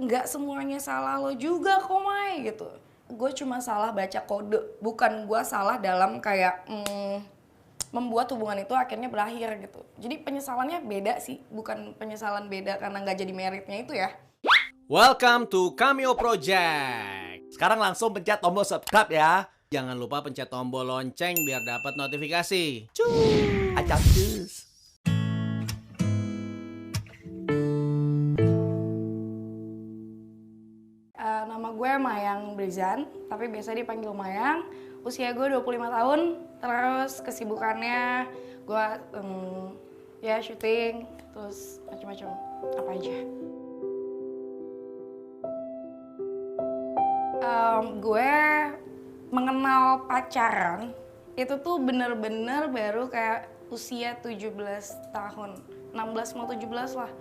nggak semuanya salah lo juga kok Mai gitu. Gue cuma salah baca kode, bukan gue salah dalam kayak membuat hubungan itu akhirnya berakhir gitu. Jadi penyesalannya beda sih, bukan penyesalan beda karena nggak jadi meritnya itu ya. Welcome to Cameo Project. Sekarang langsung pencet tombol subscribe ya. Jangan lupa pencet tombol lonceng biar dapat notifikasi. Acak cus. Nama gue Mayang Brizan, tapi biasa dipanggil Mayang. Usia gue 25 tahun, terus kesibukannya gue ya syuting, terus macam-macam, apa aja. Gue mengenal pacaran itu tuh bener-bener baru kayak usia 17 tahun, 16 mau 17 lah.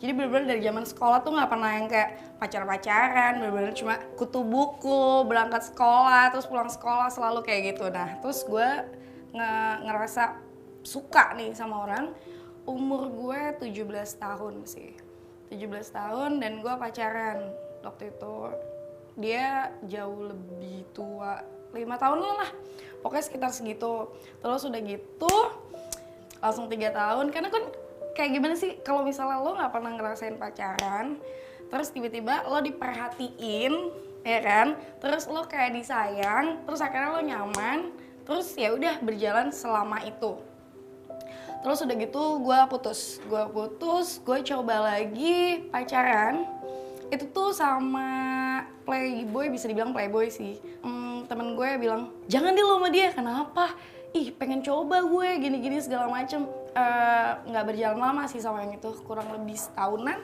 Jadi bener-bener dari zaman sekolah tuh nggak pernah yang kayak pacar-pacaran, bener-bener cuma kutu buku, berangkat sekolah, terus pulang sekolah selalu kayak gitu. Nah, terus gue ngerasa suka nih sama orang, umur gue 17 tahun sih. 17 tahun dan gue pacaran waktu itu. Dia jauh lebih tua, 5 tahun lah. Pokoknya sekitar segitu. Terus udah gitu, langsung 3 tahun, karena kan kayak gimana sih kalau misalnya lo nggak pernah ngerasain pacaran, terus tiba-tiba lo diperhatiin, ya kan? Terus lo kayak disayang, terus akhirnya lo nyaman, terus ya udah berjalan selama itu. Terus udah gitu gue putus, gue coba lagi pacaran. Itu tuh sama playboy, bisa dibilang playboy sih. Temen gue bilang, jangan deh lo sama dia, kenapa? Ih pengen coba gue gini-gini segala macem. Nggak berjalan lama sih sama yang itu, kurang lebih setahunan.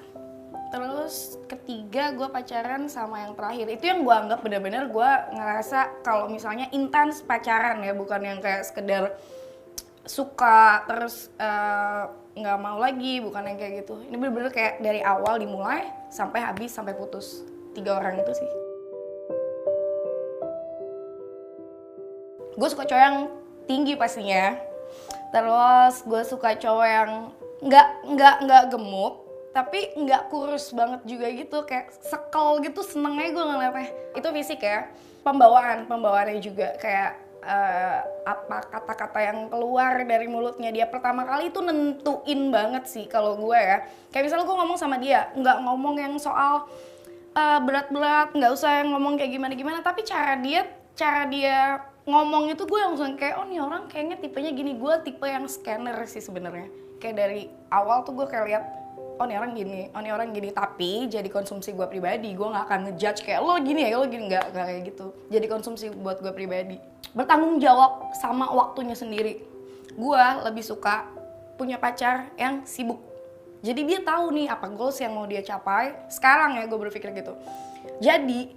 Terus ketiga gue pacaran sama yang terakhir, itu yang gue anggap benar-benar gue ngerasa kalau misalnya intens pacaran ya, bukan yang kayak sekedar suka terus nggak mau lagi, bukan yang kayak gitu. Ini benar-benar kayak dari awal dimulai sampai habis sampai putus, 3 orang itu sih. Gue suka cowok yang tinggi pastinya. Terus gue suka cowok yang nggak gemuk, tapi nggak kurus banget juga gitu, kayak sekel gitu, seneng aja gue ngeliatnya. Itu fisik ya. Pembawaannya juga kayak apa kata-kata yang keluar dari mulutnya dia pertama kali itu nentuin banget sih kalau gue ya. Kayak misalnya gue ngomong sama dia, nggak ngomong yang soal berat-berat, nggak usah yang ngomong kayak gimana-gimana, tapi cara dia ngomong itu gue langsung kayak, oh nih orang kayaknya tipenya gini. Gue tipe yang scanner sih sebenarnya. Kayak dari awal tuh gue kayak lihat, oh nih orang gini, oh nih orang gini. Tapi jadi konsumsi gue pribadi, gue nggak akan ngejudge kayak lo gini ya, lo gini, nggak kayak gitu. Jadi konsumsi buat gue pribadi. Bertanggung jawab sama waktunya sendiri. Gue lebih suka punya pacar yang sibuk. Jadi dia tahu nih apa goals yang mau dia capai. Sekarang ya gue berpikir gitu. Jadi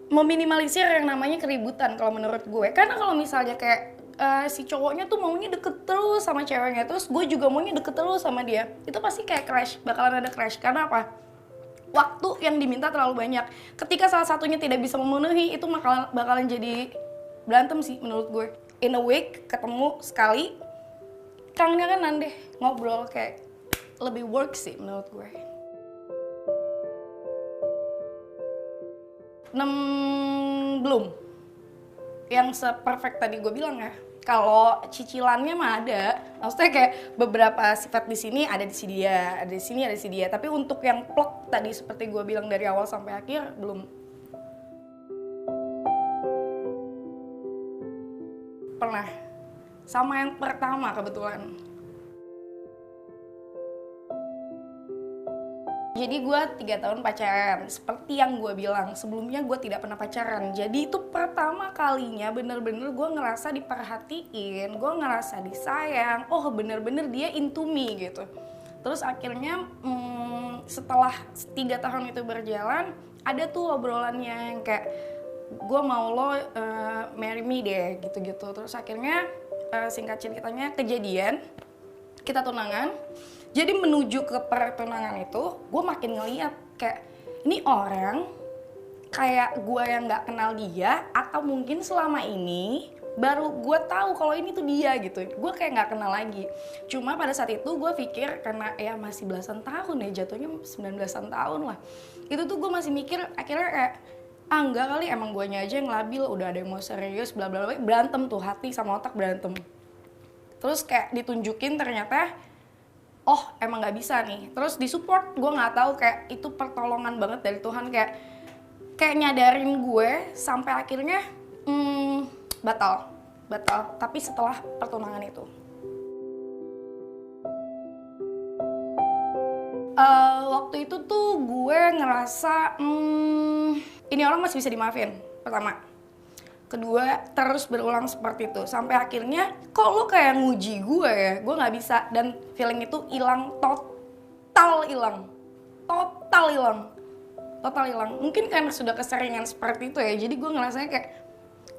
meminimalisir yang namanya keributan kalau menurut gue. Karena kalau misalnya kayak si cowoknya tuh maunya deket terus sama ceweknya, terus gue juga maunya deket terus sama dia, itu pasti kayak crash, bakalan ada crash. Karena apa? Waktu yang diminta terlalu banyak. Ketika salah satunya tidak bisa memenuhi, itu bakalan jadi berantem sih menurut gue. In a week ketemu sekali, kangen-kangenan deh, ngobrol, kayak lebih work sih menurut gue. 6 belum yang se-perfect tadi gue bilang ya. Kalau cicilannya mah ada, maksudnya kayak beberapa sifat di sini ada di si dia, ada di sini ada di si dia. Tapi untuk yang plok tadi seperti gue bilang dari awal sampai akhir belum. Pernah sama yang pertama kebetulan. Jadi gue 3 tahun pacaran, seperti yang gue bilang, sebelumnya gue tidak pernah pacaran. Jadi itu pertama kalinya bener-bener gue ngerasa diperhatiin, gue ngerasa disayang, oh bener-bener dia into me gitu. Terus akhirnya setelah 3 tahun itu berjalan, ada tuh obrolannya yang kayak, gue mau lo marry me deh gitu-gitu. Terus akhirnya singkat ceritanya kejadian, kita tunangan. Jadi menuju ke pertunangan itu, gue makin ngeliat kayak ini orang kayak gue yang nggak kenal dia, atau mungkin selama ini baru gue tahu kalau ini tuh dia gitu. Gue kayak nggak kenal lagi. Cuma pada saat itu gue pikir karena ya masih belasan tahun ya, jatuhnya 19-an tahun lah. Itu tuh gue masih mikir akhirnya kayak enggak kali emang guanya aja yang labil, udah ada yang mau serius bla bla bla, berantem tuh hati sama otak berantem. Terus kayak ditunjukin ternyata oh emang nggak bisa nih. Terus disupport, gue nggak tahu kayak itu pertolongan banget dari Tuhan, kayak nyadarin gue sampai akhirnya batal. Tapi setelah pertunangan itu. Waktu itu tuh gue ngerasa ini orang masih bisa dimaafin, pertama. Kedua, terus berulang seperti itu. Sampai akhirnya, kok lo kayak nguji gue ya? Gue gak bisa. Dan feeling itu hilang, total hilang. Mungkin karena sudah keseringan seperti itu ya. Jadi gue ngerasanya kayak,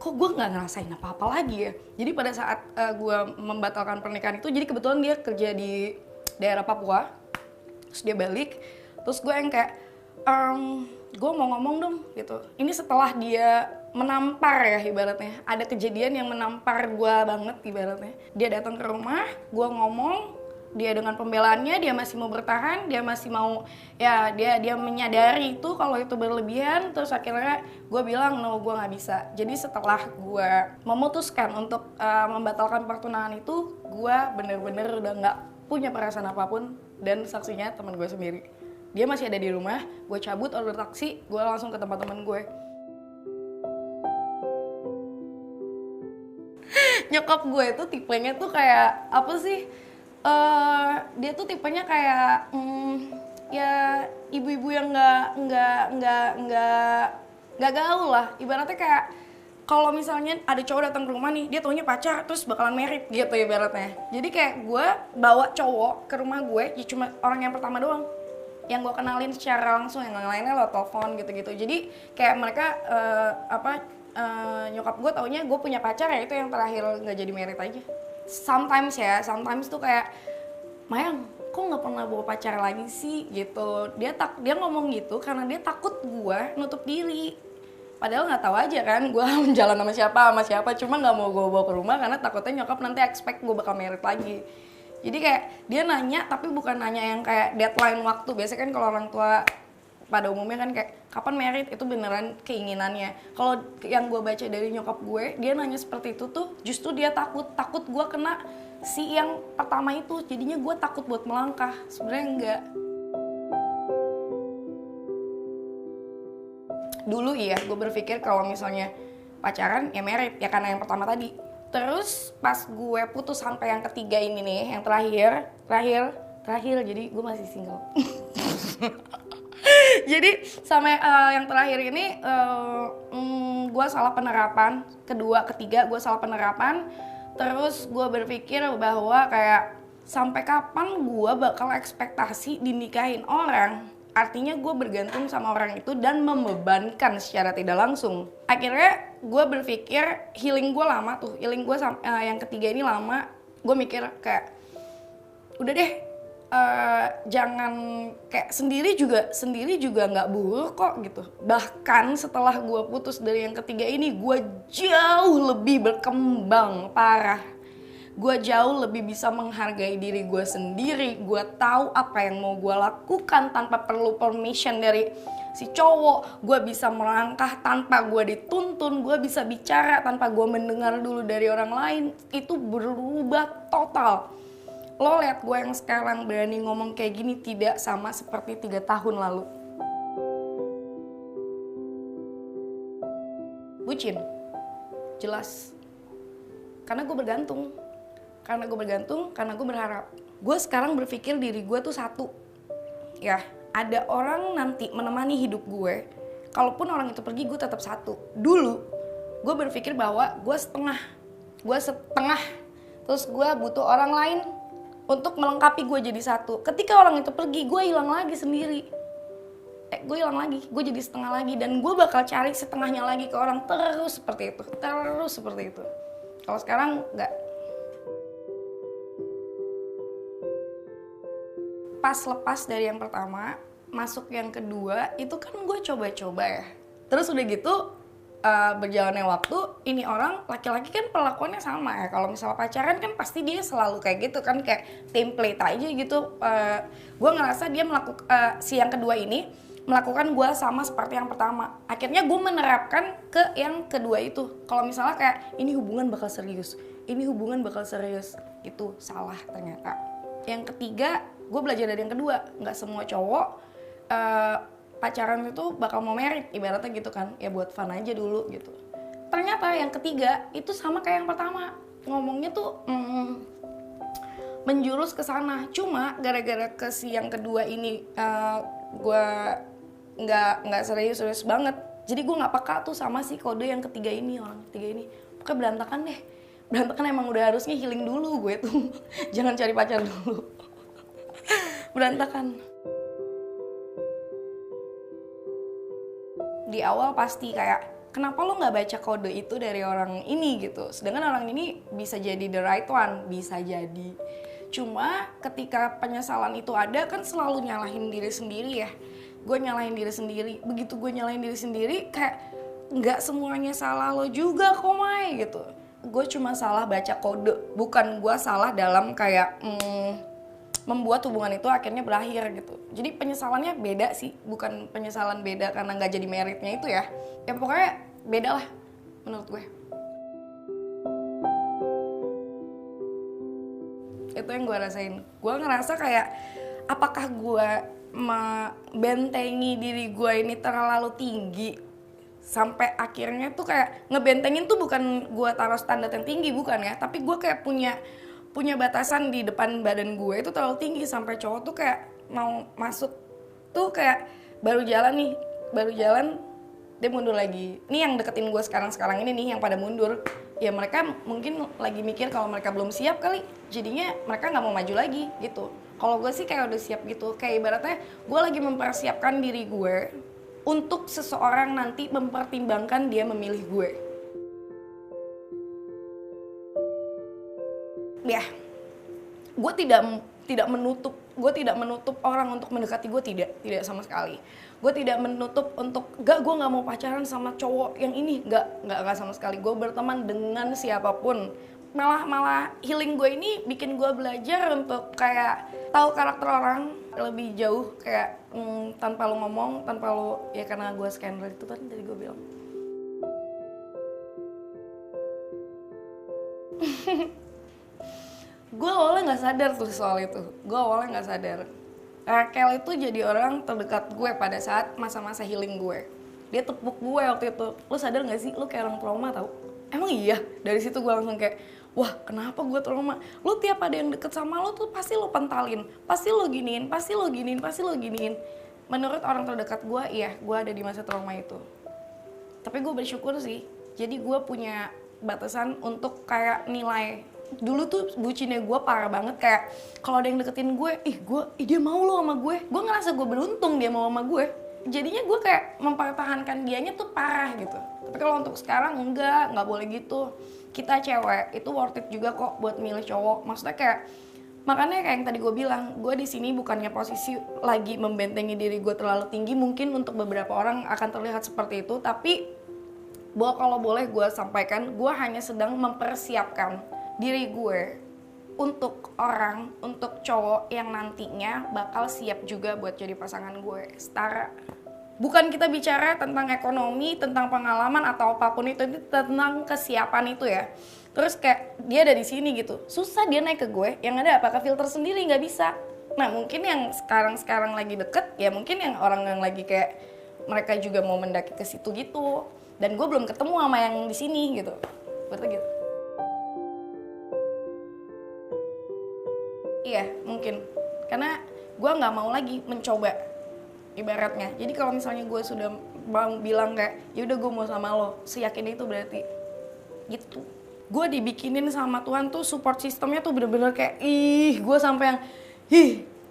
kok gue gak ngerasain apa-apa lagi ya? Jadi pada saat gue membatalkan pernikahan itu, jadi kebetulan dia kerja di daerah Papua. Terus dia balik, terus gue yang kayak, gue mau ngomong dong gitu. Ini setelah dia menampar ya ibaratnya. Ada kejadian yang menampar gue banget ibaratnya. Dia datang ke rumah, gue ngomong, dia dengan pembelaannya dia masih mau bertahan, dia masih mau ya dia menyadari itu kalau itu berlebihan. Terus akhirnya gue bilang no, gue nggak bisa. Jadi setelah gue memutuskan untuk membatalkan pertunangan itu, gue bener-bener udah nggak punya perasaan apapun. Dan saksinya teman gue sendiri. Dia masih ada di rumah, gue cabut order taksi, gue langsung ke tempat teman gue. Nyokap gue itu tipenya tuh kayak apa sih? Dia tuh tipenya kayak ya ibu-ibu yang nggak gaul lah. Ibaratnya kayak kalau misalnya ada cowok datang ke rumah nih, dia taunya pacar terus bakalan married gitu ibaratnya. Jadi kayak gue bawa cowok ke rumah gue, ya cuma orang yang pertama doang yang gue kenalin secara langsung, yang lainnya lo telepon gitu-gitu. Jadi kayak mereka nyokap gue taunya gue punya pacar ya itu yang terakhir nggak jadi merit aja. Sometimes tuh kayak Mayang, kok nggak pernah bawa pacar lagi sih gitu. Dia ngomong gitu karena dia takut gue nutup diri. Padahal nggak tahu aja kan gue jalan sama siapa, cuma nggak mau gue bawa ke rumah karena takutnya nyokap nanti expect gue bakal merit lagi. Jadi kayak dia nanya tapi bukan nanya yang kayak deadline waktu. Biasanya kan kalau orang tua pada umumnya kan kayak kapan merit, itu beneran keinginannya. Kalau yang gue baca dari nyokap gue, dia nanya seperti itu tuh justru dia takut gue kena si yang pertama itu. Jadinya gue takut buat melangkah. Sebenarnya enggak. Dulu iya, gue berpikir kalau misalnya pacaran ya merit ya karena yang pertama tadi. Terus pas gue putus sampai yang ketiga ini nih, yang terakhir, jadi gue masih single. Jadi sampai yang terakhir ini gue salah penerapan, ketiga gue salah penerapan. Terus gue berpikir bahwa kayak sampai kapan gue bakal ekspektasi dinikahin orang. Artinya gue bergantung sama orang itu dan membebankan secara tidak langsung. Akhirnya gue berpikir healing gue lama tuh, healing gue yang ketiga ini lama. Gue mikir kayak udah deh, jangan kayak sendiri juga nggak buruk kok gitu. Bahkan setelah gue putus dari yang ketiga ini, gue jauh lebih berkembang parah. Gue jauh lebih bisa menghargai diri gue sendiri. Gue tahu apa yang mau gue lakukan tanpa perlu permission dari si cowok. Gue bisa melangkah tanpa gue dituntun. Gue bisa bicara tanpa gue mendengar dulu dari orang lain. Itu berubah total. Lo liat gue yang sekarang berani ngomong kayak gini tidak sama seperti 3 tahun lalu. Bucin, jelas. Karena gue bergantung, karena gue berharap. Gue sekarang berpikir diri gue tuh satu. Ya, ada orang nanti menemani hidup gue. Kalaupun orang itu pergi, gue tetap satu. Dulu, gue berpikir bahwa gue setengah. Terus gue butuh orang lain untuk melengkapi gue jadi satu. Ketika orang itu pergi, gue hilang lagi sendiri. Gue jadi setengah lagi. Dan gue bakal cari setengahnya lagi ke orang. Terus seperti itu. Kalau sekarang, enggak. Pas lepas dari yang pertama, masuk yang kedua, itu kan gue coba-coba ya. Terus udah gitu, berjalannya waktu, ini orang laki-laki kan perlakuannya sama ya. Kalau misalnya pacaran kan pasti dia selalu kayak gitu kan, kayak template aja gitu. Gue ngerasa dia si yang kedua ini melakukan gue sama seperti yang pertama. Akhirnya gue menerapkan ke yang kedua itu. Kalau misalnya kayak ini hubungan bakal serius, ini hubungan bakal serius, itu salah ternyata. Yang ketiga, gue belajar dari yang kedua. Nggak semua cowok pacaran itu bakal mau merit, ibaratnya gitu kan, ya buat fun aja dulu gitu. Ternyata yang ketiga itu sama kayak yang pertama, ngomongnya tuh menjurus ke sana. Cuma gara-gara ke si yang kedua ini gue nggak serius banget, jadi gue nggak peka tuh sama si kode yang ketiga ini, orang ketiga ini. Pokoknya berantakan deh, berantakan. Emang udah harusnya healing dulu gue tuh jangan cari pacar dulu. Berantakan. Di awal pasti kayak, kenapa lo nggak baca kode itu dari orang ini gitu, sedangkan orang ini bisa jadi the right one, bisa jadi. Cuma ketika penyesalan itu ada kan selalu nyalahin diri sendiri ya. Gue nyalahin diri sendiri, begitu gue nyalahin diri sendiri kayak nggak semuanya salah lo juga kok Mai gitu. Gue cuma salah baca kode, bukan gue salah dalam kayak membuat hubungan itu akhirnya berakhir gitu. Jadi penyesalannya beda sih, bukan penyesalan beda karena nggak jadi meritnya itu ya. Ya pokoknya beda lah menurut gue. Itu yang gue rasain. Gue ngerasa kayak apakah gue membentengi diri gue ini terlalu tinggi sampai akhirnya tuh kayak ngebentengin tuh bukan gue taruh standar yang tinggi, bukan ya, tapi gue kayak punya batasan di depan badan gue itu terlalu tinggi sampai cowok tuh kayak mau masuk tuh kayak baru jalan dia mundur lagi. Ini yang deketin gue sekarang ini nih yang pada mundur. Ya mereka mungkin lagi mikir kalau mereka belum siap kali, jadinya mereka nggak mau maju lagi gitu. Kalau gue sih kayak udah siap gitu, kayak ibaratnya gue lagi mempersiapkan diri gue untuk seseorang nanti mempertimbangkan dia memilih gue. Ya, gue tidak menutup orang untuk mendekati gue, tidak sama sekali. Gue tidak menutup untuk gue nggak mau pacaran sama cowok yang ini, nggak sama sekali. Gue berteman dengan siapapun. Malah healing gue ini bikin gue belajar untuk kayak tahu karakter orang lebih jauh, kayak tanpa lo ngomong, tanpa lo, ya karena gue scanner itu kan tadi gue bilang. Gue awalnya nggak sadar tuh soal itu. Raquel itu jadi orang terdekat gue pada saat masa-masa healing gue. Dia tepuk gue waktu itu. Lo sadar nggak sih? Lo kayak orang trauma tau? Emang iya? Dari situ gue langsung kayak, wah kenapa gue trauma? Lo tiap ada yang deket sama lo tuh pasti lo pentalin, pasti lo giniin. Menurut orang terdekat gue, iya, gue ada di masa trauma itu. Tapi gue bersyukur sih. Jadi gue punya batasan untuk kayak nilai. Dulu tuh bucinnya gue parah banget, kayak kalau ada yang deketin gue, dia mau lo sama gue ngerasa gue beruntung dia mau sama gue. Jadinya gue kayak mempertahankan dianya tuh parah gitu. Tapi kalau untuk sekarang nggak boleh gitu. Kita cewek itu worth it juga kok buat milih cowok. Maksudnya kayak, makanya kayak yang tadi gue bilang, gue di sini bukannya posisi lagi membentengi diri gue terlalu tinggi. Mungkin untuk beberapa orang akan terlihat seperti itu, tapi bahwa kalau boleh gue sampaikan, gue hanya sedang mempersiapkan diri gue untuk cowok yang nantinya bakal siap juga buat jadi pasangan gue, setara. Bukan kita bicara tentang ekonomi, tentang pengalaman atau apapun itu tentang kesiapan itu ya. Terus kayak dia ada di sini gitu, susah dia naik ke gue, yang ada apakah filter sendiri, nggak bisa. Nah mungkin yang sekarang lagi deket, ya mungkin yang orang yang lagi kayak mereka juga mau mendaki ke situ gitu. Dan gue belum ketemu sama yang di sini gitu, berarti gitu. Iya, mungkin. Karena gue nggak mau lagi mencoba, ibaratnya. Jadi kalau misalnya gue sudah mau bilang kayak, yaudah gue mau sama lo, seyakin itu berarti. Gitu. Gue dibikinin sama Tuhan tuh support sistemnya tuh bener-bener kayak, gue sampai yang,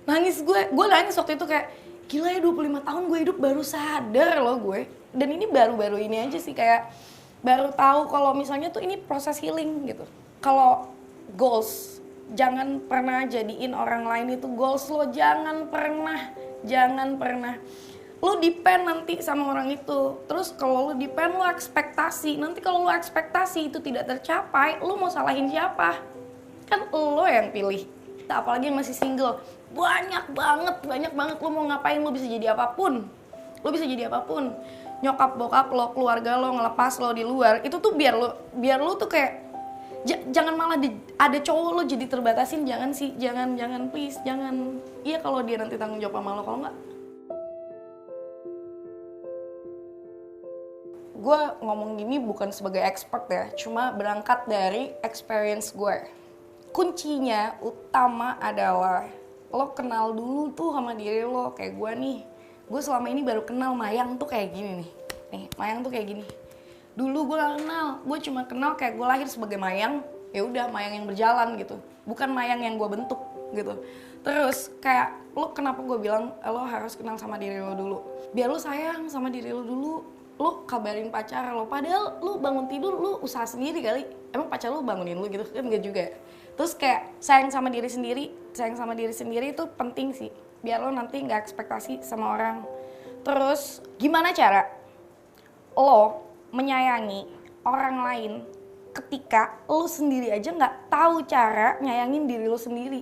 nangis gue. Gue nangis waktu itu kayak, gila ya 25 tahun gue hidup baru sadar loh gue. Dan ini baru-baru ini aja sih, kayak baru tahu kalau misalnya tuh ini proses healing gitu. Kalau goals, jangan pernah jadiin orang lain itu goals lo, jangan pernah. Lu depend nanti sama orang itu. Terus kalau lu depend, lu ekspektasi. Nanti kalau lu ekspektasi itu tidak tercapai, lu mau salahin siapa? Kan lo yang pilih. Apalagi yang masih single. Banyak banget lu mau ngapain, lu bisa jadi apapun. Lu bisa jadi apapun. Nyokap bokap lo, keluarga lo ngelepas lo di luar, itu tuh biar lu tuh kayak jangan malah ada cowok lo jadi terbatasin. Jangan sih, jangan please, jangan. Iya kalau dia nanti tanggung jawab sama lo, kalau enggak. Gue ngomong gini bukan sebagai expert ya, cuma berangkat dari experience gue. Kuncinya utama adalah lo kenal dulu tuh sama diri lo. Kayak gue nih, gue selama ini baru kenal Mayang tuh kayak gini nih. Mayang tuh kayak gini. Dulu gue gak kenal, gue cuma kenal kayak gue lahir sebagai Mayang. Ya udah, Mayang yang berjalan gitu, bukan Mayang yang gue bentuk gitu. Terus kayak lo, kenapa gue bilang lo harus kenal sama diri lo dulu, biar lo sayang sama diri lo dulu. Lu kabarin pacar lo, padahal lu bangun tidur lu usaha sendiri kali. Emang pacar lu bangunin lu gitu kan? Enggak juga. Terus kayak sayang sama diri sendiri itu penting sih, biar lo nanti nggak ekspektasi sama orang. Terus gimana cara lo menyayangi orang lain ketika lo sendiri aja nggak tahu cara nyayangin diri lo sendiri?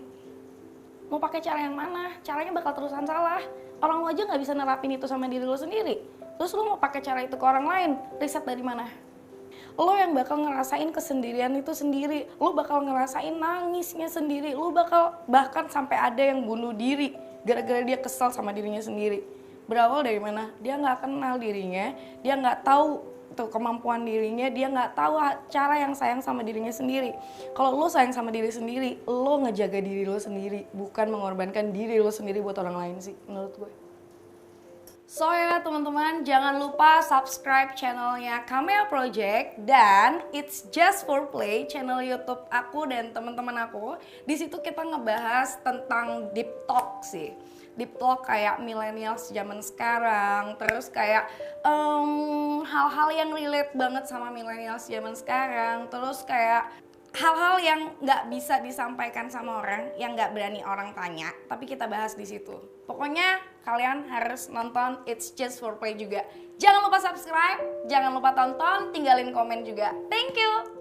Mau pakai cara yang mana? Caranya bakal terusan salah. Orang lo aja nggak bisa nerapin itu sama diri lo sendiri. Terus lo mau pakai cara itu ke orang lain, riset dari mana? Lo yang bakal ngerasain kesendirian itu sendiri. Lo bakal ngerasain nangisnya sendiri. Lo bakal bahkan sampai ada yang bunuh diri gara-gara dia kesel sama dirinya sendiri. Berawal dari mana? Dia nggak kenal dirinya, dia nggak tahu tuh kemampuan dirinya, dia nggak tahu cara yang sayang sama dirinya sendiri. Kalau lo sayang sama diri sendiri, lo ngejaga diri lo sendiri, bukan mengorbankan diri lo sendiri buat orang lain sih, menurut gue. So ya teman-teman, jangan lupa subscribe channelnya Cameo Project dan It's Just For Play, channel YouTube aku dan teman-teman aku. Di situ kita ngebahas tentang deep talk sih. Deep talk kayak millennials zaman sekarang, terus kayak hal-hal yang relate banget sama millennials zaman sekarang, terus kayak hal-hal yang nggak bisa disampaikan sama orang, yang nggak berani orang tanya, tapi kita bahas di situ. Pokoknya kalian harus nonton It's Just For Play juga. Jangan lupa subscribe, jangan lupa tonton, tinggalin komen juga. Thank you!